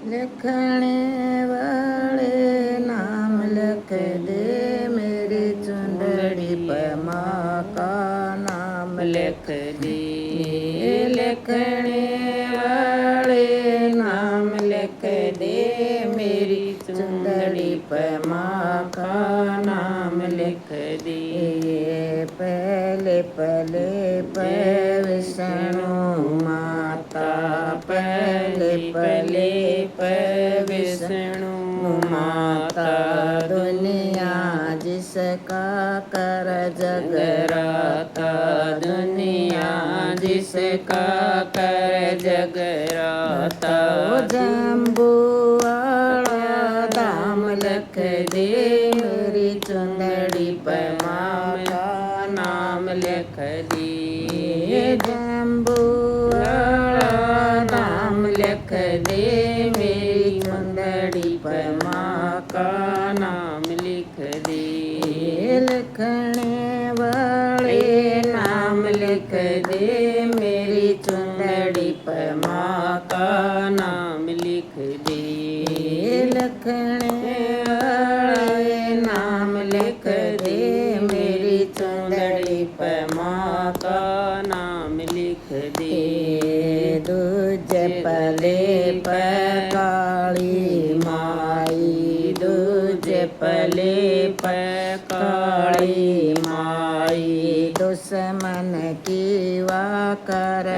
लिखने वाले नाम लिख दे, मेरी चुंदड़ी पर माँ का नाम लिख दे। लिखने वाले नाम लिख दे, मेरी चुंदड़ी पर माँ का नाम लिख दे। पहले पहले पर विष्णु माता, पहले पहले पर विष्णु माता, दुनिया जिसका कर जगराता, दुनिया जिसका कर जगराता। जम्बू वाला दाम लिख दे, मेरी चुंदड़ी पर माँ का नाम लिख दे। जम्बू वाला दाम लिख दे, मेरी चुंदड़ी पर माँ का नाम लिख दे। लिखने वाले नाम लिख दे, मेरी चुंदड़ी पर माँ का नाम लिख दे। लिखने वाले नाम लिख दे, मेरी चुंदड़ी पर माँ का नाम लिख दे। दूजे पले पर काली माई, दूजे पले पर काली माई, दुश्मन की वा कर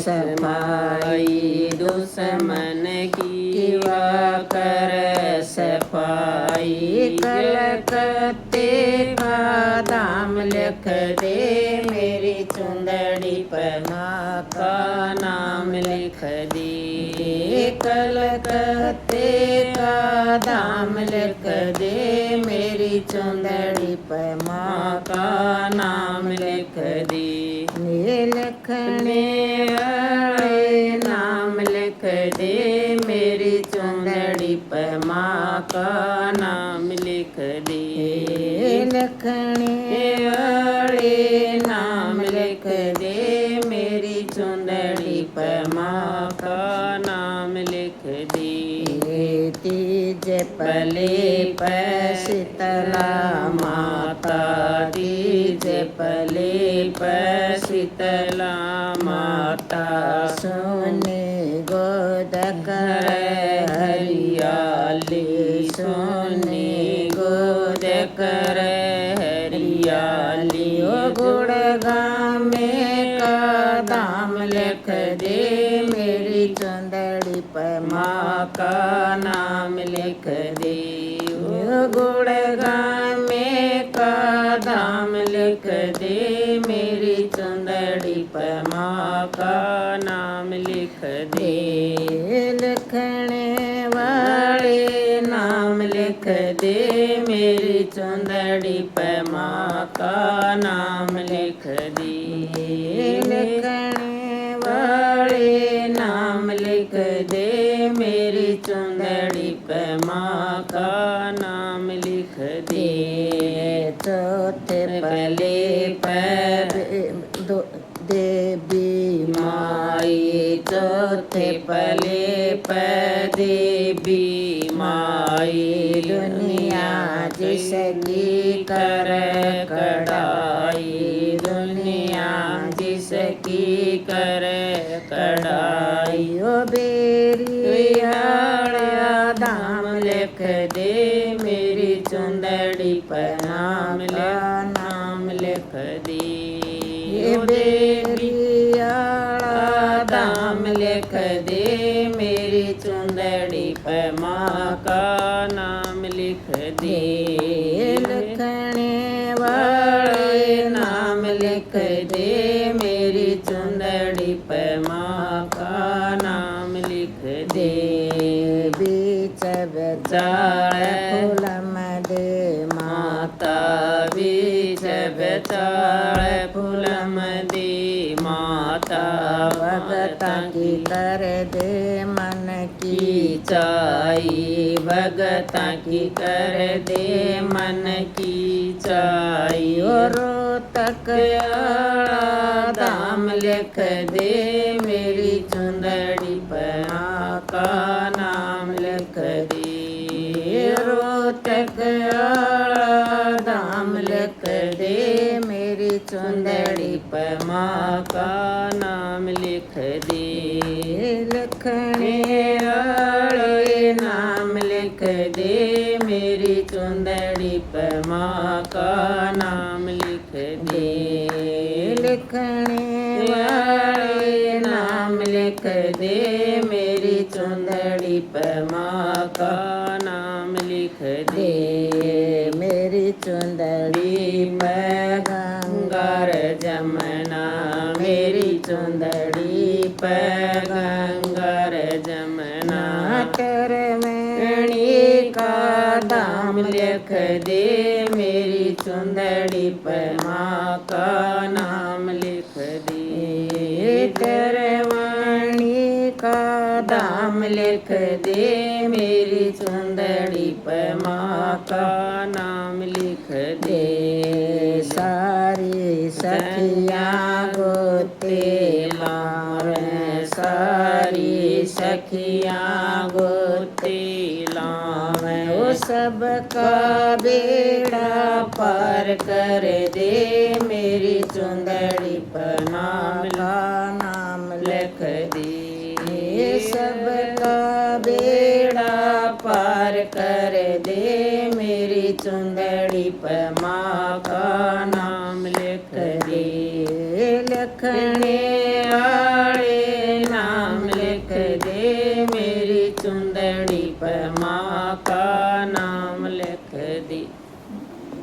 सफाई, दुश्मन की वा कर सफाई। कलकत्ते का दाम लिख दे, मेरी चुंदड़ी पर माँ का नाम लिख दे। कलकत्ते का दाम लिख दे, मेरी चुंदड़ी पर माँ का नाम लिख दे। लिखने वाले नाम लिख दे, मेरी चुंदड़ी पर माँ का नाम लिख दे। लिखने वाले नाम लिख दे, मेरी चुंदड़ी पर माँ का नाम लिख दे। तीज पले पर शीतला माता, तीज पले पर शीतला माता, सोने गोद कर हरियाली, सोने गोद कर हरियाली। गुड़गांव में का दाम लिख दे, मेरी चुंदड़ी पर माँ का नाम लिख दे। गुड़गांव में का दाम लिख दे, मेरी चुंदड़ी पर माँ का नाम लिख दे। लिखने वाले नाम लिख दे, मेरी चुंदड़ी पर माँ का नाम लिख दे। लिखने वाले नाम लिख दे, मेरी चुंदड़ी पर माँ का नाम लिख दे। चौथे पले पर देवी माई, चौथे पले पर देवी माई, दुनिया जिसकी कर कढ़ाई, दुनिया जिसकी कर कढ़ाई। ओ बेरिया दाम लिख दे, मेरी चुंदड़ी पर नाम लिख दे। बेरिया दाम लिख दे, मेरी चुंदड़ी पर माँ का नाम लिख दे। लिखने वाले नाम लिख दे, मेरी चुंदड़ी पर माँ का नाम लिख दे। बीच बेचार फूलम दे माता, बीच बेचार फूलम दे माता, भगता की कर दे मन की चाई, भगता की कर दे मन की चाई। और तक दाम लिख दे, मेरी चुंदड़ी पर माँ का नाम लिख दे रोहतक आला धाम लिख दे मेरी चुंदड़ी पर माँ का नाम लिख दे लिखने वाले नाम लिख दे मेरी चुंदड़ी पर माँ का नाम लिख दे लिखने वाले नाम लिख दे मेरी चुंदड़ी पर माँ का नाम लिख दे मेरी चुंदड़ी पर गंगार जमुना मेरी चुंदड़ी पर गंगार जमुना तरमणी का दाम लिख दे मेरी चुंदड़ी पर माँ का नाम लिख दे तरमणी का दाम लिख दे मेरी चुंदड़ी पर माँ का नाम लिख दे सारी सखियाँ गोते लावें सारी सखियाँ गोते लावें वो सबका बेड़ा पार कर दे मेरी चुंदड़ी पर नाम ला नाम लिख दे सबका बेड़ा पार कर दे मेरी चुंदड़ी पर माँ का नाम लिख दे लिखने